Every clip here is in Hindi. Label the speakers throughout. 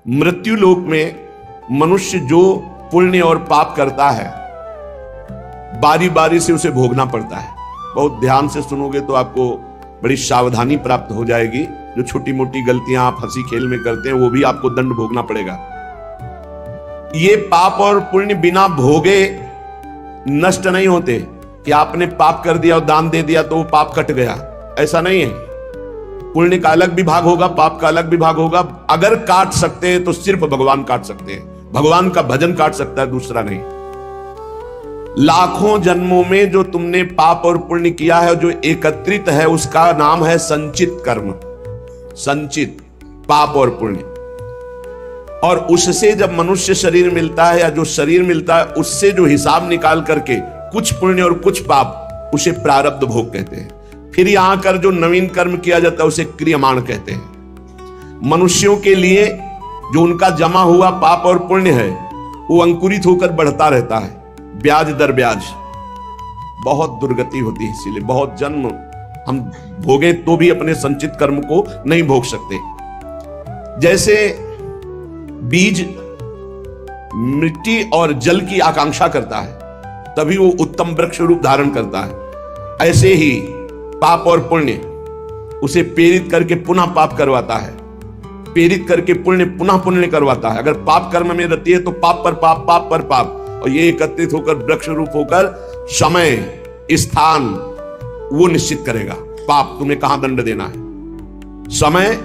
Speaker 1: मृत्यु लोक में मनुष्य जो पुण्य और पाप करता है बारी बारी से उसे भोगना पड़ता है। बहुत ध्यान से सुनोगे तो आपको बड़ी सावधानी प्राप्त हो जाएगी। जो छोटी मोटी गलतियां आप हंसी खेल में करते हैं वो भी आपको दंड भोगना पड़ेगा। ये पाप और पुण्य बिना भोगे नष्ट नहीं होते कि आपने पाप कर दिया और दान दे दिया तो वो पाप कट गया, ऐसा नहीं है। पुण्य का अलग विभाग होगा, पाप का अलग विभाग होगा। अगर काट सकते हैं तो सिर्फ भगवान काट सकते हैं, भगवान का भजन काट सकता है, दूसरा नहीं। लाखों जन्मों में जो तुमने पाप और पुण्य किया है, जो एकत्रित है, उसका नाम है संचित कर्म। संचित पाप और पुण्य। और उससे जब मनुष्य शरीर मिलता है या जो शरीर मिलता है, उससे जो हिसाब निकाल करके कुछ पुण्य और कुछ पाप, उसे प्रारब्ध भोग कहते हैं। फिर यहां कर जो नवीन कर्म किया जाता है उसे क्रियमाण कहते हैं। मनुष्यों के लिए जो उनका जमा हुआ पाप और पुण्य है वो अंकुरित होकर बढ़ता रहता है, ब्याज दर ब्याज। बहुत दुर्गति होती है, इसीलिए बहुत जन्म हम भोगे तो भी अपने संचित कर्म को नहीं भोग सकते। जैसे बीज मिट्टी और जल की आकांक्षा करता है तभी वो उत्तम वृक्ष रूप धारण करता है, ऐसे ही पाप और पुण्य उसे प्रेरित करके पुनः पाप करवाता है, प्रेरित करके पुण्य पुनः पुण्य करवाता है। अगर पाप कर्म में रहती है तो पाप पर पाप, पाप पर पाप, और ये एकत्रित होकर वृक्ष रूप होकर समय स्थान वो निश्चित करेगा। पाप तुम्हें कहां दंड देना है। समय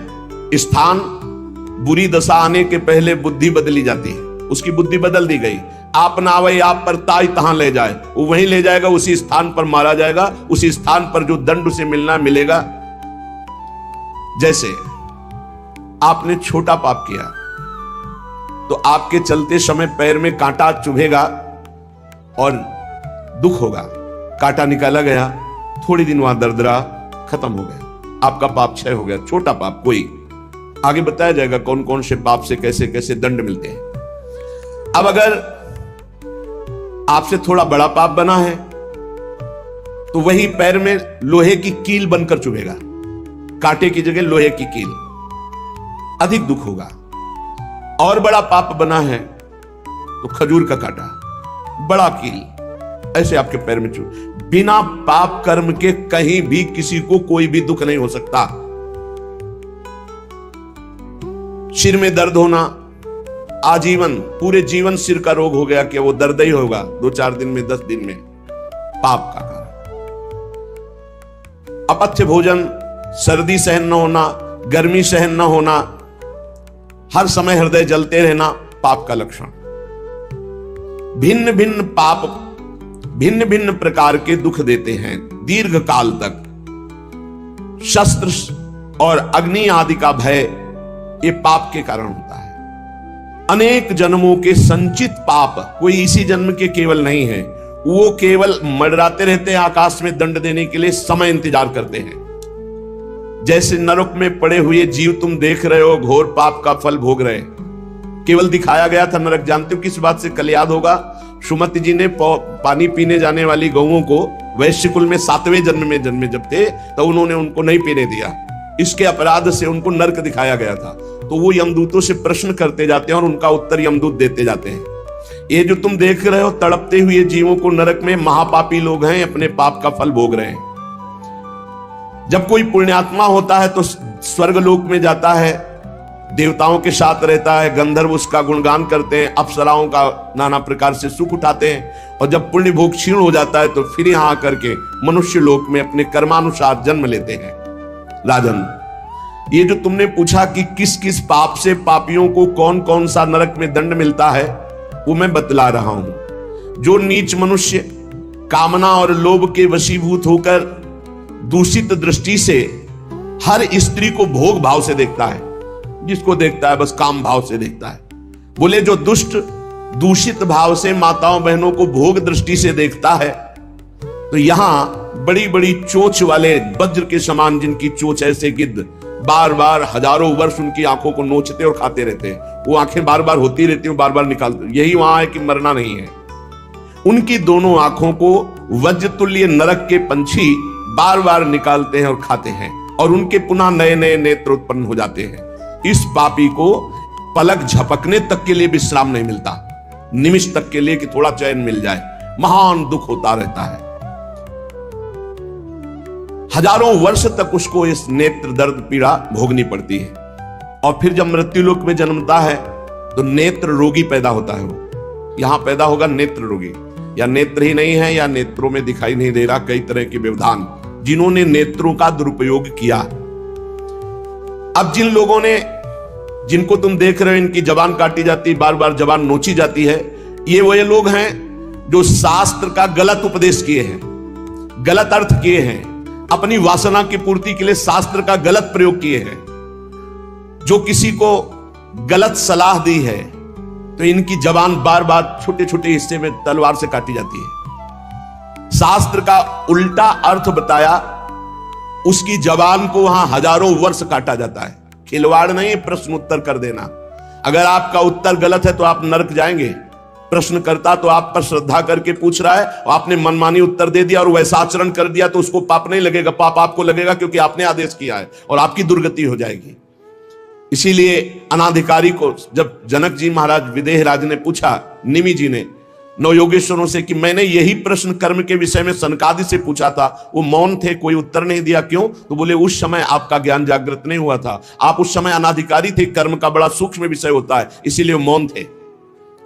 Speaker 1: स्थान, बुरी दशा आने के पहले बुद्धि बदली जाती है, उसकी बुद्धि बदल दी गई। आप ना आवे आप पर ताई तहां ले जाए, वो वहीं ले जाएगा, उसी स्थान पर मारा जाएगा, उसी स्थान पर जो दंड उसे मिलना मिलेगा। जैसे आपने छोटा पाप किया तो आपके चलते समय पैर में कांटा चुभेगा और दुख होगा। कांटा निकाला गया, थोड़ी दिन वहां दर्द रहा, खत्म हो गया, आपका पाप क्षय हो गया। छोटा पाप कोई, आगे बताया जाएगा कौन कौन से पाप से कैसे कैसे दंड मिलते हैं। अब अगर आपसे थोड़ा बड़ा पाप बना है तो वही पैर में लोहे की कील बनकर चुभेगा, कांटे की जगह लोहे की कील, अधिक दुख होगा। और बड़ा पाप बना है तो खजूर का कांटा, बड़ा कील, ऐसे आपके पैर में चुभ। बिना पाप कर्म के कहीं भी किसी को कोई भी दुख नहीं हो सकता। सिर में दर्द होना, आजीवन पूरे जीवन सिर का रोग हो गया कि वो दर्द ही होगा 2-4 दिन में, 10 दिन में, पाप का कारण। अपथ्य भोजन, सर्दी सहन न होना, गर्मी सहन न होना, हर समय हृदय जलते रहना, पाप का लक्षण। भिन्न भिन्न पाप भिन्न भिन्न प्रकार के दुख देते हैं दीर्घ काल तक। शस्त्र और अग्नि आदि का भय ये पाप के कारण होता है। अनेक जन्मों के संचित पाप कोई इसी जन्म के केवल नहीं है, वो केवल मंडराते रहते हैं आकाश में दंड देने के लिए, समय इंतजार करते हैं। जैसे नरक में पड़े हुए जीव तुम देख रहे हो, घोर पाप का फल भोग रहे, केवल दिखाया गया था नरक। जानते हो किस बात से? कल याद होगा सुमति जी ने पानी पीने जाने वाली गौओं को वैश्य कुल में 7वें जन्म में जन्मे जब थे तो उन्होंने उनको नहीं पीने दिया, इसके अपराध से उनको नरक दिखाया गया था। तो वो यमदूतों से प्रश्न करते जाते हैं और उनका उत्तर यमदूत देते जाते हैं। ये जो तुम देख रहे हो तड़पते हुए जीवों को नरक में, महापापी लोग हैं, अपने पाप का फल भोग रहे हैं। जब कोई पुण्यात्मा होता है तो स्वर्ग लोक में जाता है, देवताओं के साथ रहता है, गंधर्व उसका गुणगान करते हैं, अप्सराओं का नाना प्रकार से सुख उठाते हैं। और जब पुण्य भोग क्षीण हो जाता है तो फिर यहां आकर के मनुष्य लोक में अपने कर्मानुसार जन्म लेते हैं। राजन, ये जो तुमने पूछा कि किस किस पाप से पापियों को कौन कौन सा नरक में दंड मिलता है, वो मैं बतला रहा हूं। जो नीच मनुष्य कामना और लोभ के वशीभूत होकर दूषित दृष्टि से हर स्त्री को भोग भाव से देखता है, जिसको देखता है बस काम भाव से देखता है। बोले जो दुष्ट दूषित भाव से माताओं बहनों को भोग दृष्टि से देखता है, तो यहां बड़ी बड़ी चोंच वाले वज्र के समान जिनकी चोंच ऐसे गिद्ध बार बार हजारों वर्ष उनकी आंखों को नोचते और खाते रहते हैं, वो आंखें बार बार होती रहती हैं, बार बार निकालते, यही वहां है कि मरना नहीं है। उनकी दोनों आंखों को वज्र तुल्य नरक के पंछी बार बार निकालते हैं और खाते हैं, और उनके पुनः नए नए नेत्र उत्पन्न हो जाते हैं। इस पापी को पलक झपकने तक के लिए विश्राम नहीं मिलता, निमिष तक के लिए कि थोड़ा चैन मिल जाए, महान दुख होता रहता है। हजारों वर्ष तक उसको इस नेत्र दर्द पीड़ा भोगनी पड़ती है। और फिर जब मृत्युलोक में जन्मता है तो नेत्र रोगी पैदा होता है। वो यहां पैदा होगा नेत्र रोगी, या नेत्र ही नहीं है या नेत्रों में दिखाई नहीं दे रहा, कई तरह के व्यवधान, जिन्होंने नेत्रों का दुरुपयोग किया। अब जिन लोगों ने, जिनको तुम देख रहे हो इनकी जबान काटी जाती, बार बार जबान नोची जाती है, ये वो लोग हैं जो शास्त्र का गलत उपदेश किए हैं, गलत अर्थ किए हैं, अपनी वासना की पूर्ति के लिए शास्त्र का गलत प्रयोग किए हैं, जो किसी को गलत सलाह दी है, तो इनकी जबान बार बार छोटे छोटे हिस्से में तलवार से काटी जाती है। शास्त्र का उल्टा अर्थ बताया, उसकी जबान को वहां हजारों वर्ष काटा जाता है। खिलवाड़ नहीं, प्रश्न उत्तर कर देना। अगर आपका उत्तर गलत है तो आप नरक जाएंगे। प्रश्न करता तो आप पर श्रद्धा करके पूछ रहा है और आपने मनमानी उत्तर दे दिया और वैसा आचरण कर दिया तो उसको पाप नहीं लगेगा, पाप आपको लगेगा क्योंकि आपने आदेश किया है और आपकी दुर्गति हो जाएगी। इसीलिए अनाधिकारी को जब जनक जी महाराज विदेह राज ने पूछा, निमि जी ने नवयोगेश्वरों से कि मैंने यही प्रश्न कर्म के विषय में सनकादि से पूछा था, वो मौन थे, कोई उत्तर नहीं दिया, क्यों? तो बोले उस समय आपका ज्ञान जागृत नहीं हुआ था, आप उस समय अनाधिकारी थे, कर्म का बड़ा सूक्ष्म विषय होता है, इसीलिए मौन थे।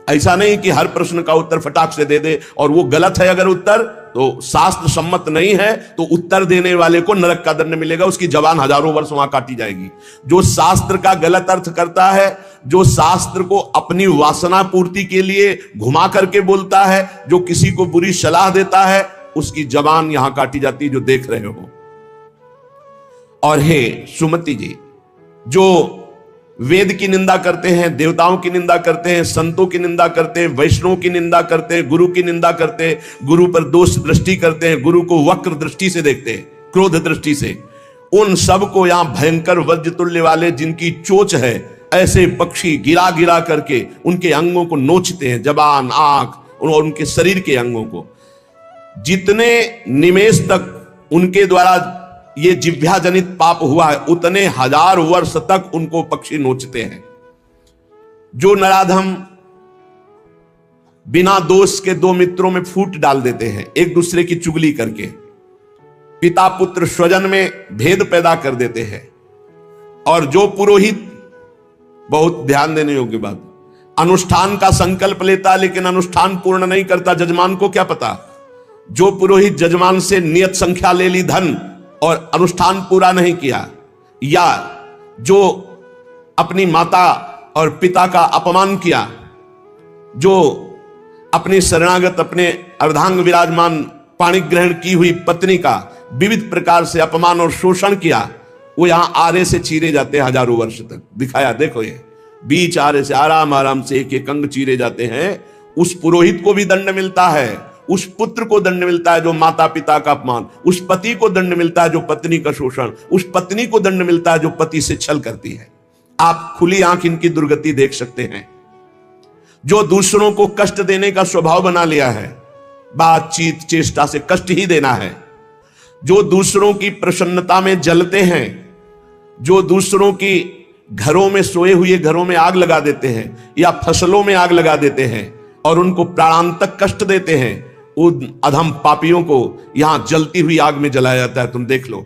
Speaker 1: ऐसा नहीं कि हर प्रश्न का उत्तर फटाक से दे दे, और वो गलत है अगर उत्तर तो शास्त्र सम्मत नहीं है तो उत्तर देने वाले को नरक का दंड मिलेगा, उसकी जबान हजारों वर्ष वहां काटी जाएगी। जो शास्त्र का गलत अर्थ करता है, जो शास्त्र को अपनी वासना पूर्ति के लिए घुमा करके बोलता है, जो किसी को बुरी सलाह देता है, उसकी जबान यहां काटी जाती है, जो देख रहे हो। और हे सुमति जी, जो वेद की निंदा करते हैं, देवताओं की निंदा करते हैं, संतों की निंदा करते हैं, वैष्णव की निंदा करते हैं, गुरु की निंदा करते हैं, गुरु पर दोष दृष्टि करते हैं, गुरु को वक्र दृष्टि से देखते हैं, क्रोध दृष्टि से, उन सब को यहां भयंकर वज्रतुल्य वाले जिनकी चोंच है, ऐसे पक्षी गिरा गिरा करके उनके अंगों को नोचते हैं, जबान, आंख और उनके शरीर के अंगों को। जितने निमेष तक उनके द्वारा ये जिह्वा जनित पाप हुआ है, उतने हजार वर्ष तक उनको पक्षी नोचते हैं। जो नराधम बिना दोष के दो मित्रों में फूट डाल देते हैं, एक दूसरे की चुगली करके, पिता पुत्र स्वजन में भेद पैदा कर देते हैं, और जो पुरोहित, बहुत ध्यान देने योग्य बात, अनुष्ठान का संकल्प लेता लेकिन अनुष्ठान पूर्ण नहीं करता, जजमान को क्या पता? जो पुरोहित जजमान से नियत संख्या ले ली धन और अनुष्ठान पूरा नहीं किया, या जो अपनी माता और पिता का अपमान किया, जो अपनी शरणागत, अपने अर्धांग विराजमान पाणिक ग्रहण की हुई पत्नी का विविध प्रकार से अपमान और शोषण किया, वो यहां आरे से चीरे जाते हैं हजारों वर्ष तक। दिखाया, देखो ये बीच आरे से आराम आराम से एक एक अंग चीरे जाते हैं। उस पुरोहित को भी दंड मिलता है, उस पुत्र को दंड मिलता है जो माता पिता का अपमान, उस पति को दंड मिलता है जो पत्नी का शोषण, उस पत्नी को दंड मिलता है जो पति से छल करती है। आप खुली आंख इनकी दुर्गति देख सकते हैं। जो दूसरों को कष्ट देने का स्वभाव बना लिया है, बातचीत चेष्टा से कष्ट ही देना है, जो दूसरों की प्रसन्नता में जलते हैं, जो दूसरों की घरों में, सोए हुए घरों में आग लगा देते हैं या फसलों में आग लगा देते हैं और उनको प्राणांतक कष्ट देते हैं, उन अधम पापियों को यहां जलती हुई आग में जलाया जाता है। तुम देख लो,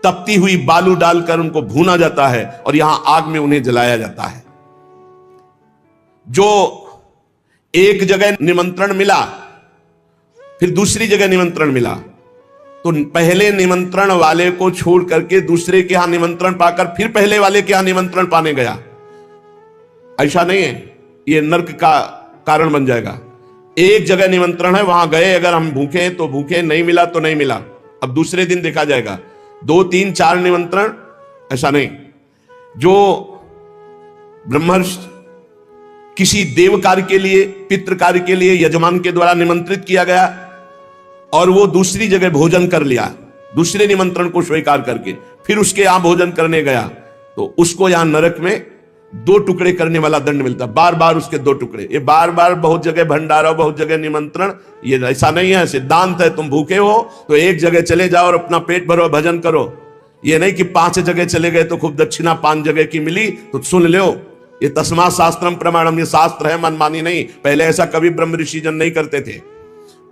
Speaker 1: तपती हुई बालू डालकर उनको भूना जाता है और यहां आग में उन्हें जलाया जाता है। जो एक जगह निमंत्रण मिला, फिर दूसरी जगह निमंत्रण मिला, तो पहले निमंत्रण वाले को छोड़ करके दूसरे के यहां निमंत्रण पाकर फिर पहले वाले के यहां निमंत्रण पाने गया। ऐसा नहीं है, यह नरक का कारण बन जाएगा। एक जगह निमंत्रण है, वहां गए, अगर हम भूखे हैं तो भूखे, नहीं मिला तो नहीं मिला, अब दूसरे दिन देखा जाएगा। 2 3 4 निमंत्रण, ऐसा नहीं। जो ब्रह्मर्षि किसी देव कार्य के लिए, पितृ कार्य के लिए यजमान के द्वारा निमंत्रित किया गया और वो दूसरी जगह भोजन कर लिया, दूसरे निमंत्रण को स्वीकार करके फिर उसके यहां भोजन करने गया, तो उसको यहां नरक में 2 टुकड़े करने वाला दंड मिलता, बार बार उसके 2 टुकड़े। ये बार बार बहुत जगह भंडारा, बहुत जगह निमंत्रण, ये ऐसा नहीं है, सिद्धांत है। तुम भूखे हो तो एक जगह चले जाओ और अपना पेट भरो, भजन करो। ये नहीं कि 5 जगह चले गए तो खूब दक्षिणा 5 जगह की मिली तो सुन लो, ये तस्मा शास्त्रम प्रमाणम, ये शास्त्र है, मनमानी नहीं। पहले ऐसा कभी ब्रह्म ऋषि जन नहीं करते थे।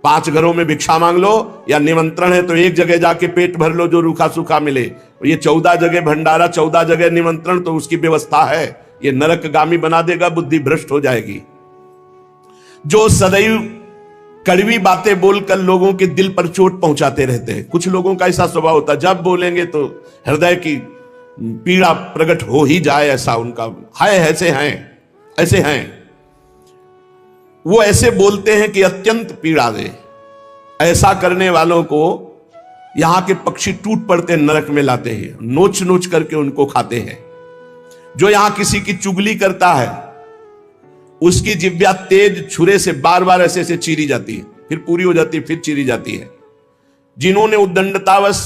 Speaker 1: 5 घरों में भिक्षा मांग लो, या निमंत्रण है तो एक जगह जाके पेट भर लो जो रूखा सूखा मिले। ये 14 जगह भंडारा, 14 जगह निमंत्रण, तो उसकी व्यवस्था है। ये नरकगामी बना देगा, बुद्धि भ्रष्ट हो जाएगी। जो सदैव कड़वी बातें बोलकर लोगों के दिल पर चोट पहुंचाते रहते हैं। कुछ लोगों का ऐसा स्वभाव होता है, जब बोलेंगे तो हृदय की पीड़ा प्रकट हो ही जाए, ऐसा उनका है। ऐसे हैं वो, ऐसे बोलते हैं कि अत्यंत पीड़ा दे। ऐसा करने वालों को यहां के पक्षी टूट पड़ते नरक में लाते हैं, नोच नोच करके उनको खाते हैं। जो यहां किसी की चुगली करता है, उसकी जिह्वा तेज छुरे से बार बार ऐसे ऐसे चीरी जाती है, फिर पूरी हो जाती है, फिर चीरी जाती है। जिन्होंने उद्दंडतावश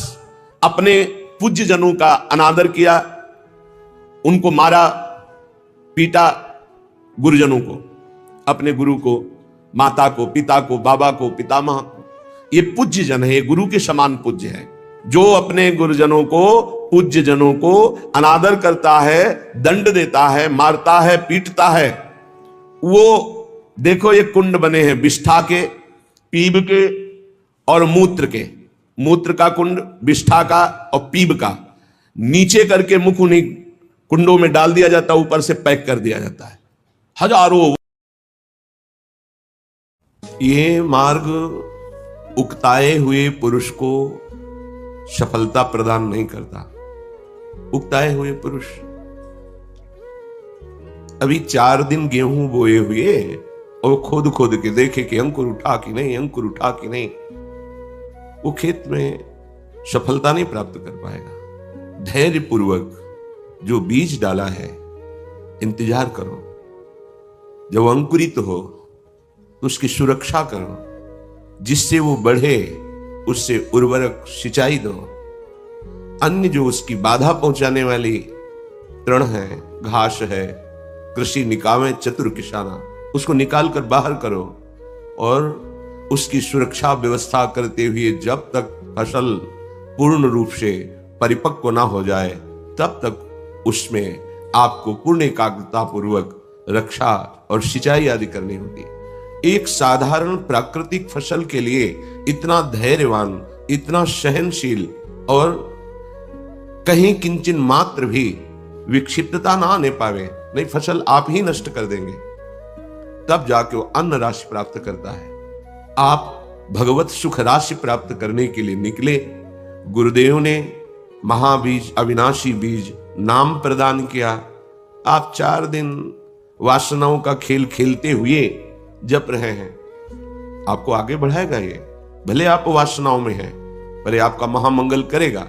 Speaker 1: अपने पूज्य जनों का अनादर किया, उनको मारा पीटा, गुरुजनों को, अपने गुरु को, माता को, पिता को, बाबा को, पितामह को, ये पूज्य जन है, ये गुरु के समान पूज्य है। जो अपने गुरुजनों को, पूज्य जनों को अनादर करता है, दंड देता है, मारता है, पीटता है, वो देखो ये कुंड बने हैं विष्ठा के, पीब के और मूत्र के। मूत्र का कुंड, विष्ठा का और पीब का, नीचे करके मुख उन्हीं कुंडों में डाल दिया जाता है, ऊपर से पैक कर दिया जाता है। हजारों। ये मार्ग उकताए हुए पुरुष को सफलता प्रदान नहीं करता। उकताए हुए पुरुष अभी 4 दिन गेहूं बोए हुए और खोद खोद के देखे कि अंकुर उठा कि नहीं, अंकुर उठा कि नहीं, वो खेत में सफलता नहीं प्राप्त कर पाएगा। धैर्य पूर्वक जो बीज डाला है इंतजार करो, जब अंकुरित हो तो उसकी सुरक्षा करो, जिससे वो बढ़े उससे उर्वरक सिंचाई दो। अन्य जो उसकी बाधा पहुंचाने वाली तृण है, घास है, कृषि निकामे चतुर किसाना, उसको निकाल कर बाहर करो और उसकी सुरक्षा व्यवस्था करते हुए जब तक फसल पूर्ण रूप से परिपक्व ना हो जाए तब तक उसमें आपको पूर्ण एकाग्रता पूर्वक रक्षा और सिंचाई आदि करनी होगी। एक साधारण प्राकृतिक फसल के लिए इतना धैर्यवान, इतना सहनशील और कहीं किंचन मात्र भी विक्षिप्तता ना आने पावे, नहीं फसल आप ही नष्ट कर देंगे, तब जाके वो अन्न राशि प्राप्त करता है। आप भगवत सुख राशि प्राप्त करने के लिए निकले, गुरुदेव ने महाबीज, अविनाशी बीज नाम प्रदान किया। आप 4 दिन वासनाओं का खेल खेलते हुए जप रहे हैं, आपको आगे बढ़ाएगा ये। भले आप वासनाओं में हैं, पर ये आपका महामंगल करेगा।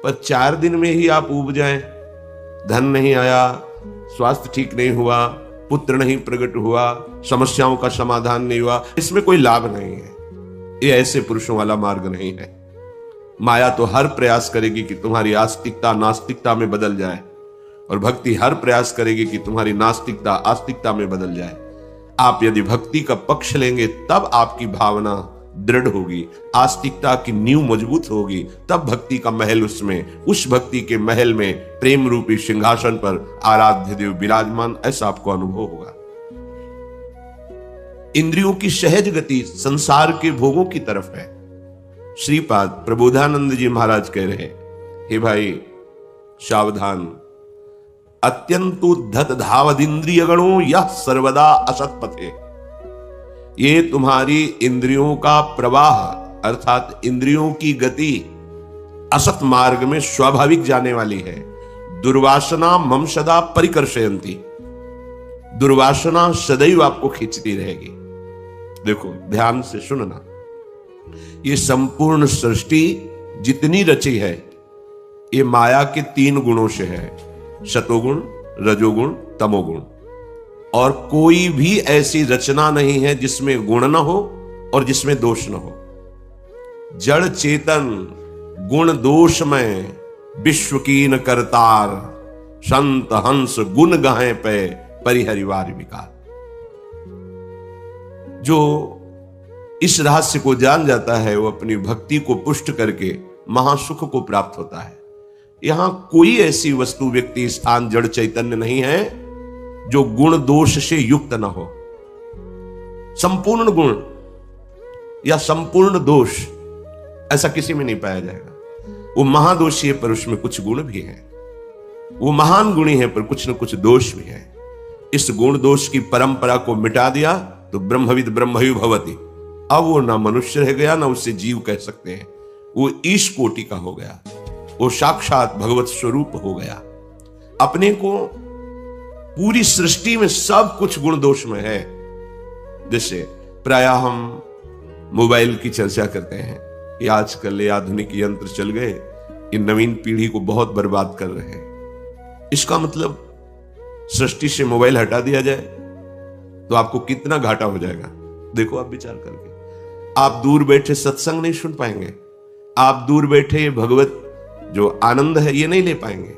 Speaker 1: पर 4 दिन में ही आप उब जाएं, धन नहीं आया, स्वास्थ्य ठीक नहीं हुआ, पुत्र नहीं प्रकट हुआ, समस्याओं का समाधान नहीं हुआ, इसमें कोई लाभ नहीं है। ये ऐसे पुरुषों वाला मार्ग नहीं है। माया तो हर प्रयास करेगी कि तुम्हारी आस्तिकता नास्तिकता में बदल जाए, और भक्ति हर प्रयास करेगी कि तुम्हारी नास्तिकता आस्तिकता में बदल जाए। आप यदि भक्ति का पक्ष लेंगे तब आपकी भावना दृढ़ होगी, आस्तिकता की नींव मजबूत होगी, तब भक्ति का महल उसमें, उस भक्ति के महल में प्रेम रूपी सिंहासन पर आराध्य देव विराजमान, ऐसा आपको अनुभव होगा। इंद्रियों की सहज गति संसार के भोगों की तरफ है। श्रीपाद प्रबोधानंद जी महाराज कह रहे, हे भाई सावधान, अत्यंतोद्धत धावदिंद्रिय गणों यह सर्वदा असत पथे। ये तुम्हारी इंद्रियों का प्रवाह अर्थात इंद्रियों की गति असत मार्ग में स्वाभाविक जाने वाली है। दुर्वासना मम सदा परिकर्षयन्ति, दुर्वासना सदैव आपको खींचती रहेगी। देखो ध्यान से सुनना, ये संपूर्ण सृष्टि जितनी रची है ये माया के 3 गुणों से है, सतोगुण, रजोगुण, तमोगुण। और कोई भी ऐसी रचना नहीं है जिसमें गुण न हो और जिसमें दोष न हो। जड़ चेतन गुण दोष में विश्व कीन करतार, संत हंस गुण गाहे पे परिहरिवार विकार। जो इस रहस्य को जान जाता है वो अपनी भक्ति को पुष्ट करके महासुख को प्राप्त होता है। यहां कोई ऐसी वस्तु, व्यक्ति, स्थान, जड़ चैतन्य नहीं है जो गुण दोष से युक्त न हो। संपूर्ण गुण या संपूर्ण दोष ऐसा किसी में नहीं पाया जाएगा। वो महादोषी है पर उसमें कुछ गुण भी है, वो महान गुणी है पर कुछ न कुछ दोष भी है। इस गुण दोष की परंपरा को मिटा दिया तो ब्रह्मविद ब्रह्मयु भवति। अब वो ना मनुष्य रह गया, ना उससे जीव कह सकते हैं, वो ईश कोटि का हो गया, वो साक्षात भगवत स्वरूप हो गया। अपने को पूरी सृष्टि में सब कुछ गुण दोष में है। जैसे प्रायः हम मोबाइल की चर्चा करते हैं कि आजकल ये आधुनिक यंत्र चल गए, ये नवीन पीढ़ी को बहुत बर्बाद कर रहे हैं। इसका मतलब सृष्टि से मोबाइल हटा दिया जाए तो आपको कितना घाटा हो जाएगा, देखो आप विचार करके। आप दूर बैठे सत्संग नहीं सुन पाएंगे, आप दूर बैठे ये भगवत जो आनंद है ये नहीं ले पाएंगे।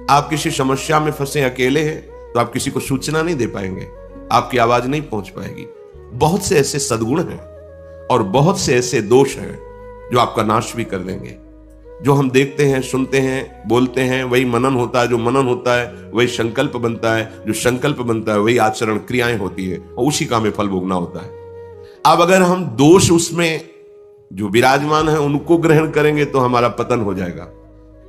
Speaker 1: आप किसी समस्या में फंसे अकेले हैं तो आप किसी को सूचना नहीं दे पाएंगे, आपकी आवाज नहीं पहुंच पाएगी। बहुत से ऐसे सद्गुण हैं और बहुत से ऐसे दोष हैं जो आपका नाश भी कर देंगे। जो हम देखते हैं, सुनते हैं, बोलते हैं, वही मनन होता है, जो मनन होता है वही संकल्प बनता है, जो संकल्प बनता है वही आचरण क्रियाएं होती है और उसी का हमें फल भोगना होता है। अब अगर हम दोष उसमें जो विराजमान है उनको ग्रहण करेंगे तो हमारा पतन हो जाएगा,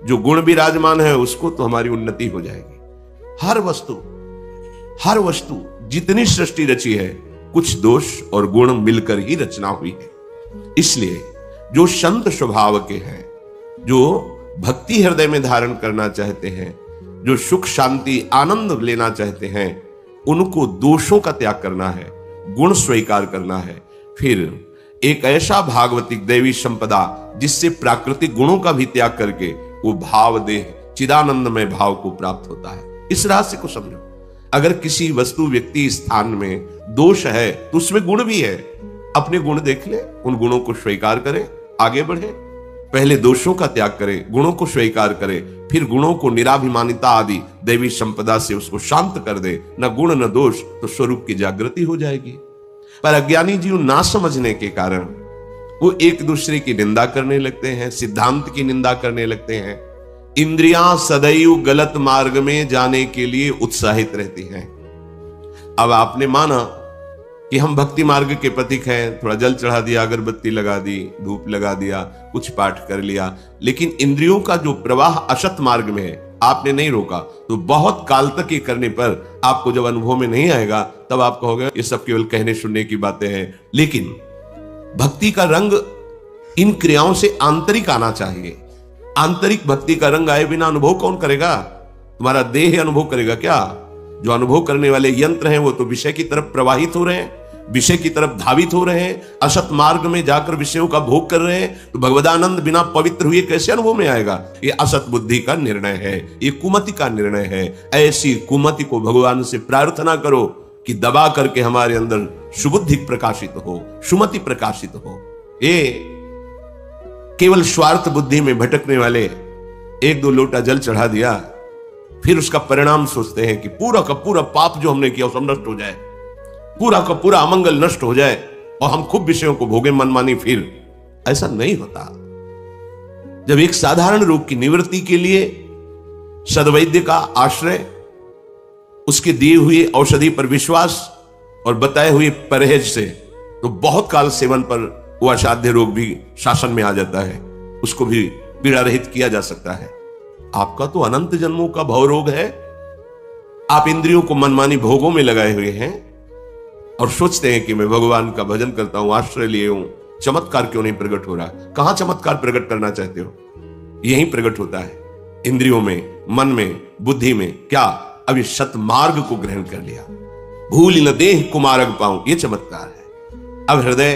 Speaker 1: जो गुण विराजमान है उसको तो हमारी उन्नति हो जाएगी। हर वस्तु जितनी सृष्टि रची है कुछ दोष और गुण मिलकर ही रचना हुई है। इसलिए जो संत स्वभाव के हैं, जो भक्ति हृदय में धारण करना चाहते हैं, जो सुख शांति आनंद लेना चाहते हैं, उनको दोषों का त्याग करना है, गुण स्वीकार करना है। फिर एक ऐसा भागवतिक दैवी संपदा जिससे प्राकृतिक गुणों का भी त्याग करके वो भाव देह चिदानंदमय भाव को प्राप्त होता है। इस रहस्य को समझो। अगर किसी वस्तु व्यक्ति स्थान में दोष है तो उसमें गुण भी है, अपने गुण देख ले, उन गुणों को स्वीकार करे, आगे बढ़े। पहले दोषों का त्याग करे, गुणों को स्वीकार करे, फिर गुणों को निराभिमानिता आदि दैवी संपदा से उसको शांत कर दे। न गुण न दोष तो स्वरूप की जागृति हो जाएगी। पर अज्ञानी जीव ना समझने के कारण वो एक दूसरे की निंदा करने लगते हैं, सिद्धांत की निंदा करने लगते हैं। इंद्रियां सदैव गलत मार्ग में जाने के लिए उत्साहित रहती हैं। अब आपने माना कि हम भक्ति मार्ग के पथिक हैं, थोड़ा जल चढ़ा दिया, अगरबत्ती लगा दी, धूप लगा दिया, कुछ पाठ कर लिया, लेकिन इंद्रियों का जो प्रवाह असत मार्ग में है आपने नहीं रोका, तो बहुत काल तक ये करने पर आपको जब अनुभव में नहीं आएगा तब आप कहोगे ये सब केवल कहने सुनने की बातें हैं। लेकिन भक्ति का रंग इन क्रियाओं से आंतरिक आना चाहिए। आंतरिक भक्ति का रंग आए बिना अनुभव कौन करेगा? तुम्हारा देह अनुभव करेगा क्या? जो अनुभव करने वाले यंत्र हैं वो तो विषय की तरफ प्रवाहित हो रहे हैं, विषय की तरफ धावित हो रहे हैं, असत मार्ग में जाकर विषयों का भोग कर रहे हैं। तो भगवदानंद बिना पवित्र हुए कैसे अनुभव में आएगा? ये असत बुद्धि का निर्णय है, ये कुमति का निर्णय है। ऐसी कुमति को भगवान से प्रार्थना करो कि दबा करके हमारे अंदर सुबुद्धि प्रकाशित हो, सुमति प्रकाशित हो। ये केवल स्वार्थ बुद्धि में भटकने वाले एक दो लोटा जल चढ़ा दिया, फिर उसका परिणाम सोचते हैं कि पूरा का पूरा पाप जो हमने किया वो सब नष्ट हो जाए, पूरा का पूरा अमंगल नष्ट हो जाए और हम खूब विषयों को भोगे मनमानी। फिर ऐसा नहीं होता। जब एक साधारण रोग की निवृत्ति के लिए सद्वैद्य का आश्रय, उसके दिए हुए औषधि पर विश्वास और बताए हुए परहेज से तो बहुत काल सेवन पर वो असाध्य रोग भी शासन में आ जाता है, उसको भी पीड़ा रहित किया जा सकता है। आपका तो अनंत जन्मों का भव रोग है। आप इंद्रियों को मनमानी भोगों में लगाए हुए हैं और सोचते हैं कि मैं भगवान का भजन करता हूं, आश्रय लिए हूं, चमत्कार क्यों नहीं प्रकट हो रहा? कहां चमत्कार प्रकट करना चाहते हो? यही प्रकट होता है इंद्रियों में, मन में, बुद्धि में। क्या अभी सतमार्ग को ग्रहण कर लिया, भूल न देह कुमारग पाऊं, ये चमत्कार है। अब हृदय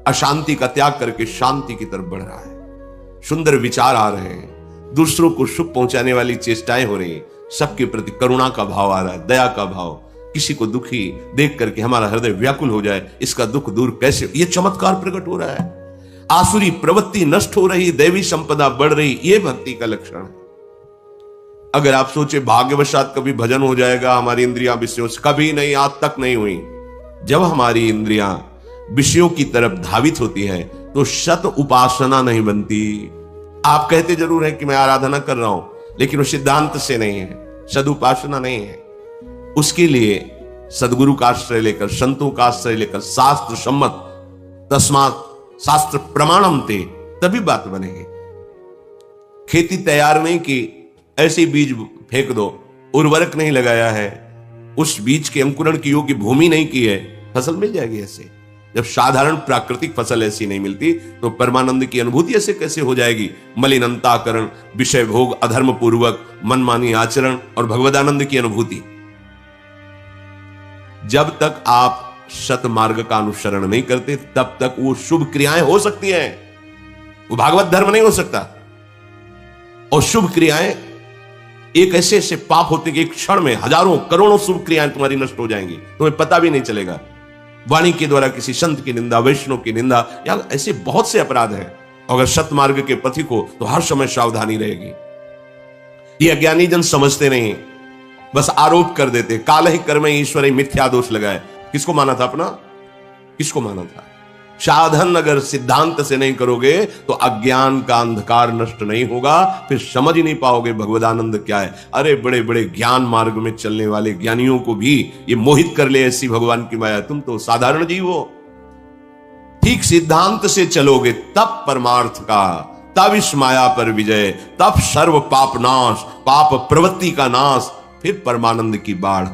Speaker 1: अशांति का त्याग करके शांति की तरफ बढ़ रहा है, सुंदर विचार आ रहे हैं, दूसरों को सुख पहुंचाने वाली चेष्टाएं हो रही, सबके प्रति करुणा का भाव आ रहा है, दया का भाव। किसी को दुखी देख करके हमारा हृदय व्याकुल हो जाए, इसका दुख दूर कैसे, ये चमत्कार प्रकट हो रहा है। आसुरी प्रवृत्ति नष्ट हो रही, दैवी संपदा बढ़ रही, ये भक्ति का लक्षण है। अगर आप सोचे भाग्यवशात कभी भजन हो जाएगा, हमारी इंद्रियां विषयों से, कभी नहीं, आज तक नहीं हुई। जब हमारी इंद्रियां विषयों की तरफ धावित होती हैं तो सत उपासना नहीं बनती। आप कहते जरूर हैं कि मैं आराधना कर रहा हूं, लेकिन वो सिद्धांत से नहीं है, सद उपासना नहीं है। उसके लिए सदगुरु का आश्रय लेकर, संतों का आश्रय लेकर, शास्त्र सम्मत, तस्मात् शास्त्र प्रमाणम ते, तभी बात बनेगी। खेती तैयार नहीं की, ऐसे बीज फेंक दो, उर्वरक नहीं लगाया है, उस बीज के अंकुरण की योग्य भूमि नहीं की है, फसल मिल जाएगी ऐसे? जब साधारण प्राकृतिक फसल ऐसी नहीं मिलती तो परमानंद की अनुभूति ऐसे कैसे हो जाएगी? मलिन अंताकरण, विषय भोग, अधर्म पूर्वक मनमानी आचरण और भगवदानंद की अनुभूति। जब तक आप सत मार्ग का अनुसरण नहीं करते तब तक वो शुभ क्रियाएं हो सकती हैं, वो भागवत धर्म नहीं हो सकता। और शुभ क्रियाएं एक ऐसे ऐसे पाप होते कि एक क्षण में हजारों करोड़ों शुभ क्रियाएं तुम्हारी नष्ट हो जाएंगी, तुम्हें पता भी नहीं चलेगा। वाणी के द्वारा किसी संत की निंदा, वैष्णव की निंदा, या ऐसे बहुत से अपराध हैं। अगर सत मार्ग के पथिक हो तो हर समय सावधानी रहेगी। ये अज्ञानी जन समझते नहीं, बस आरोप कर देते। काल ही कर्म ईश्वर मिथ्या दोष लगाए। किसको माना था अपना? किसको माना था? साधन अगर सिद्धांत से नहीं करोगे तो अज्ञान का अंधकार नष्ट नहीं होगा, फिर समझ ही नहीं पाओगे भगवदानंद क्या है। अरे बड़े बड़े ज्ञान मार्ग में चलने वाले ज्ञानियों को भी ये मोहित कर ले ऐसी भगवान की माया। तुम तो साधारण जीव हो। ठीक सिद्धांत से चलोगे तब परमार्थ का, तब इस माया पर विजय, तब सर्व पाप नाश, पाप प्रवृत्ति का नाश, फिर परमानंद की बाढ़।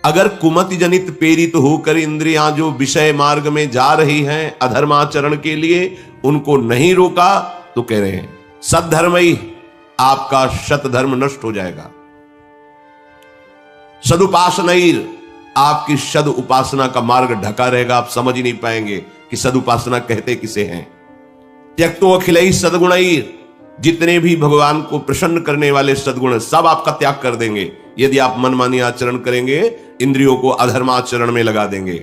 Speaker 1: अगर कुमति जनित प्रेरित होकर इंद्रियां जो विषय मार्ग में जा रही हैं अधर्माचरण के लिए, उनको नहीं रोका तो कह रहे हैं सद्धर्म ही आपका शत धर्म नष्ट हो जाएगा। सदुपासनईर आपकी सद उपासना का मार्ग ढका रहेगा, आप समझ ही नहीं पाएंगे कि सदुपासना कहते किसे हैं। त्यक्तो अखिलई सदगुणईर, जितने भी भगवान को प्रसन्न करने वाले सद्गुण सब आपका त्याग कर देंगे यदि आप मनमानी आचरण करेंगे, इंद्रियों को अधर्माचरण में लगा देंगे।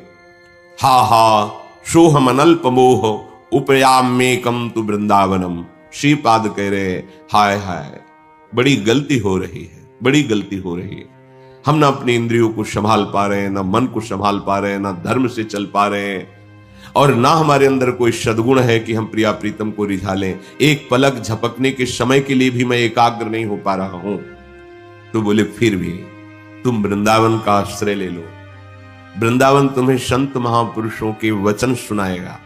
Speaker 1: हा हा सोहम अनल्प मोह उपयाम्येकम तु वृंदावनम। श्रीपाद कह रहे हाय हाय, बड़ी गलती हो रही है, बड़ी गलती हो रही है। हम ना अपनी इंद्रियों को संभाल पा रहे हैं, ना मन को संभाल पा रहे हैं, ना धर्म से चल पा रहे हैं, और ना हमारे अंदर कोई सद्गुण है कि हम प्रिया प्रीतम को रिझा लें। एक पलक झपकने के समय के लिए भी मैं एकाग्र नहीं हो पा रहा हूं। तो बोले फिर भी तुम वृंदावन का आश्रय ले लो, वृंदावन तुम्हें संत महापुरुषों के वचन सुनाएगा।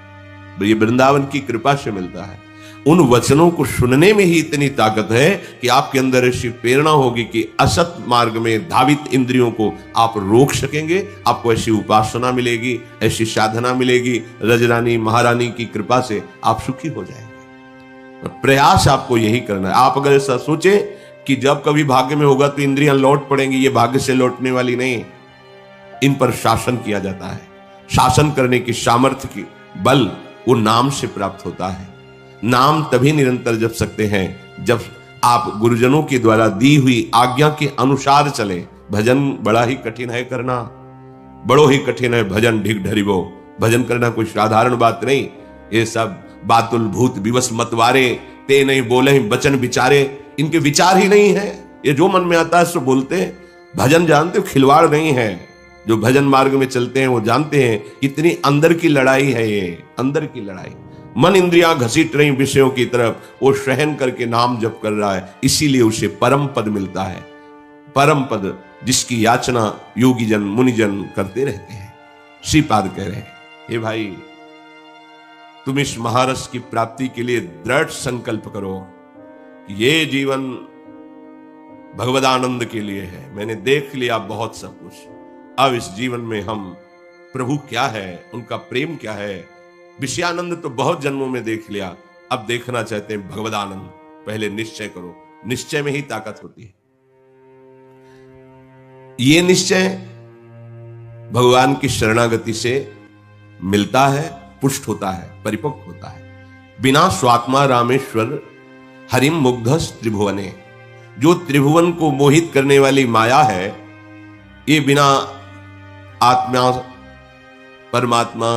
Speaker 1: ये वृंदावन की कृपा से मिलता है। उन वचनों को सुनने में ही इतनी ताकत है कि आपके अंदर ऐसी प्रेरणा होगी कि असत मार्ग में धावित इंद्रियों को आप रोक सकेंगे। आपको ऐसी उपासना मिलेगी, ऐसी साधना मिलेगी, रजरानी महारानी की कृपा से आप सुखी हो जाएंगे। प्रयास आपको यही करना है। आप अगर ऐसा सोचे कि जब कभी भाग्य में होगा तो इंद्रियां लौट पड़ेंगी, ये भाग्य से लौटने वाली नहीं। इन पर शासन किया जाता है। शासन करने की सामर्थ्य की बल वो नाम से प्राप्त होता है। नाम तभी निरंतर जप सकते हैं जब आप गुरुजनों के द्वारा दी हुई आज्ञा के अनुसार चले। भजन बड़ा ही कठिन है करना, बड़ो ही कठिन है भजन। ढिग ढरिबो, भजन करना कोई साधारण बात नहीं। ये सब बातुल भूत विवश मतवारे, ते नहीं बोले ही बचन विचारे, इनके विचार ही नहीं है। ये जो मन में आता है सो बोलते हैं। भजन जानते हो खिलवाड़ नहीं है। जो भजन मार्ग में चलते हैं वो जानते हैं कितनी अंदर की लड़ाई है। ये अंदर की लड़ाई, मन इंद्रियां घसीट रही विषयों की तरफ, वो सहन करके नाम जप कर रहा है, इसीलिए उसे परम पद मिलता है। परम पद जिसकी याचना योगी जन मुनिजन करते रहते हैं। श्रीपाद कह रहे हैं हे भाई, तुम इस महारस की प्राप्ति के लिए दृढ़ संकल्प करो। ये जीवन भगवदानंद के लिए है। मैंने देख लिया बहुत सब कुछ। अब इस जीवन में हम प्रभु क्या है, उनका प्रेम क्या है, विषयानंद तो बहुत जन्मों में देख लिया, अब देखना चाहते हैं भगवदानंद। पहले निश्चय करो, निश्चय में ही ताकत होती है। ये निश्चय भगवान की शरणागति से मिलता है, पुष्ट होता है, परिपक्व होता है। बिना स्वात्मा रामेश्वर हरिम मुग्धस त्रिभुवने, जो त्रिभुवन को मोहित करने वाली माया है, ये बिना आत्मा, परमात्मा,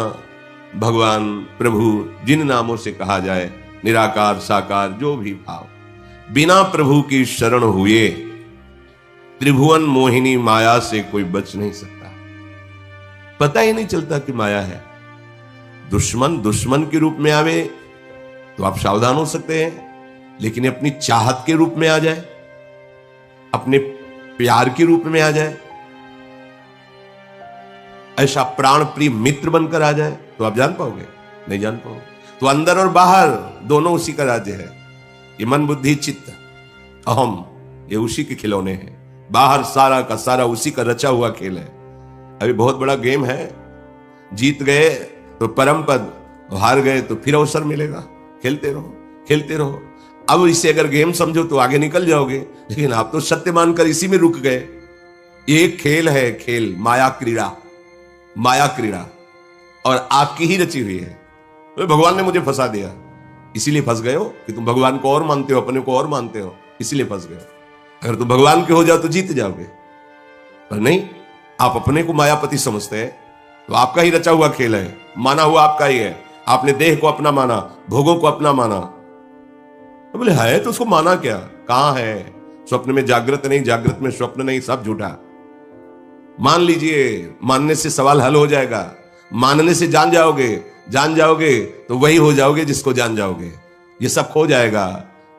Speaker 1: भगवान, प्रभु, जिन नामों से कहा जाए, निराकार साकार जो भी भाव, बिना प्रभु की शरण हुए त्रिभुवन मोहिनी माया से कोई बच नहीं सकता। पता ही नहीं चलता कि माया है। दुश्मन दुश्मन के रूप में आवे तो आप सावधान हो सकते हैं, लेकिन अपनी चाहत के रूप में आ जाए, अपने प्यार के रूप में आ जाए
Speaker 2: ऐसा प्राण प्रिय मित्र बनकर आ जाए तो आप जान पाओगे? नहीं जान पाओगे। तो अंदर और बाहर दोनों उसी का राज्य है। ये मन बुद्धि चित्त अहम, ये उसी के खिलौने हैं। बाहर सारा का सारा उसी का रचा हुआ खेल है। अभी बहुत बड़ा गेम है, जीत गए तो परम पद, हार गए तो फिर अवसर मिलेगा। खेलते रहो, खेलते रहो। अब इसे अगर गेम समझो तो आगे निकल जाओगे, लेकिन आप तो सत्य मानकर इसी में रुक गए। ये खेल है, खेल, माया क्रीड़ा, माया क्रीड़ा, और आपकी ही रची हुई है। तो भगवान ने मुझे फंसा दिया, इसीलिए फंस गए हो कि तुम भगवान को और मानते हो, अपने को और मानते हो, इसीलिए फंस गए हो। अगर तुम भगवान के हो जाओ तो जीत जाओगे, पर नहीं, आप अपने को मायापति समझते हैं तो आपका ही रचा हुआ खेल है, माना हुआ आपका ही है। आपने देह को अपना माना, भोगों को अपना माना। तो बोले है तो उसको माना क्या? कहां है? स्वप्न में जागृत नहीं, जागृत में स्वप्न नहीं, सब झूठा। मान लीजिए, मानने से सवाल हल हो जाएगा। मानने से जान जाओगे, जान जाओगे तो वही हो जाओगे जिसको जान जाओगे। ये सब खो जाएगा।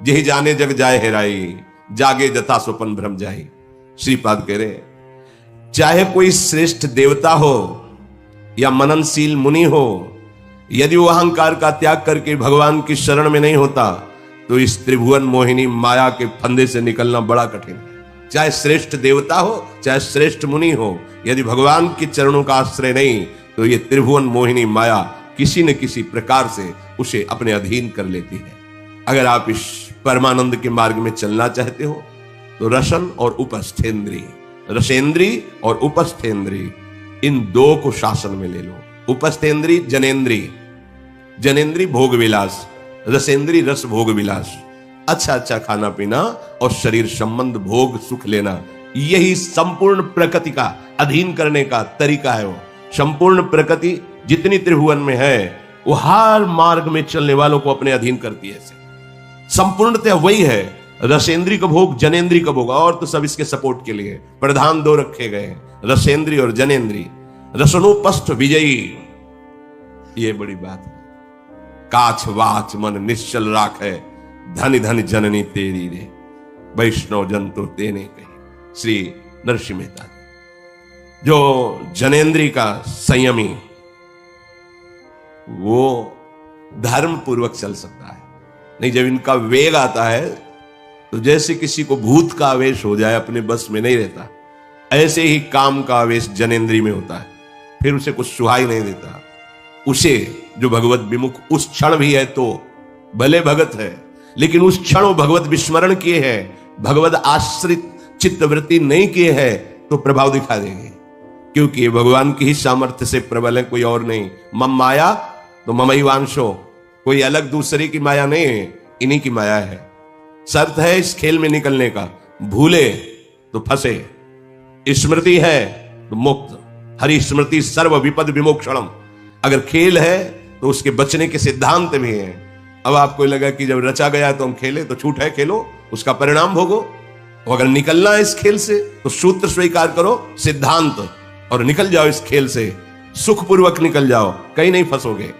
Speaker 2: यही जाने जग जाए हेराई, जागे जथा स्वपन भ्रम जाई। श्रीपाद कह रहे, चाहे कोई श्रेष्ठ देवता हो या मननशील मुनि हो, यदि वो अहंकार का त्याग करके भगवान की शरण में नहीं होता तो इस त्रिभुवन मोहिनी माया के फंदे से निकलना बड़ा कठिन है। चाहे श्रेष्ठ देवता हो, चाहे श्रेष्ठ मुनि हो, यदि भगवान के चरणों का आश्रय नहीं तो ये त्रिभुवन मोहिनी माया किसी न किसी प्रकार से उसे अपने अधीन कर लेती है। अगर आप इस परमानंद के मार्ग में चलना चाहते हो तो रसन और उपस्थेंद्री, रसेंद्री और उपस्थेंद्री, इन दो को शासन में ले लो। उपस्थेंद्री जनेन्द्री, जनेन्द्री भोग विलास, रसेंद्री रस भोग विलास, अच्छा अच्छा खाना पीना और शरीर संबंध भोग सुख लेना, यही संपूर्ण प्रकृति का अधीन करने का तरीका है। वो संपूर्ण प्रकृति जितनी त्रिभुवन में है वो हर मार्ग में चलने वालों को अपने अधीन करती है। संपूर्णतः वही है। रसेंद्री का भोग, जनेन्द्री का भोग, और तो सब इसके सपोर्ट के लिए प्रधान दो रखे गए हैं, रसेंद्री और जनेन्द्री। रसनोपस्थ विजयी, ये बड़ी बात है। काछ वाच मन निश्चल राख है, धन धन जननी तेरी रे, वैष्णव जन तो तेने कही। श्री नरसिंह मेहता। जो जनेन्द्री का संयमी, वो धर्म पूर्वक चल सकता है। नहीं, जब इनका वेग आता है तो जैसे किसी को भूत का आवेश हो जाए, अपने बस में नहीं रहता, ऐसे ही काम का आवेश जनेन्द्री में होता है। फिर उसे कुछ सुहाई नहीं देता। उसे जो भगवत विमुख उस क्षण भी है तो भले भगत है, लेकिन उस क्षण वो भगवत विस्मरण किए हैं, भगवत आश्रित चित्तवृत्ति नहीं किए हैं तो प्रभाव दिखा देंगे। क्योंकि भगवान की ही सामर्थ्य से प्रबल है, कोई और नहीं। मम माया तो ममई वांशो, कोई अलग दूसरे की माया नहीं है, इन्हीं की माया है। शर्त है इस खेल में निकलने का, भूले तो फंसे, स्मृति है तो मुक्त। हरि स्मृति सर्व विपद विमोक्षणम। अगर खेल है तो उसके बचने के सिद्धांत भी हैं। अब आपको लगा कि जब रचा गया है तो हम खेले, तो छूट है, खेलो, उसका परिणाम भोगो। और अगर निकलना है इस खेल से तो सूत्र स्वीकार करो, सिद्धांत, और निकल जाओ इस खेल से, सुखपूर्वक निकल जाओ, कहीं नहीं फंसोगे।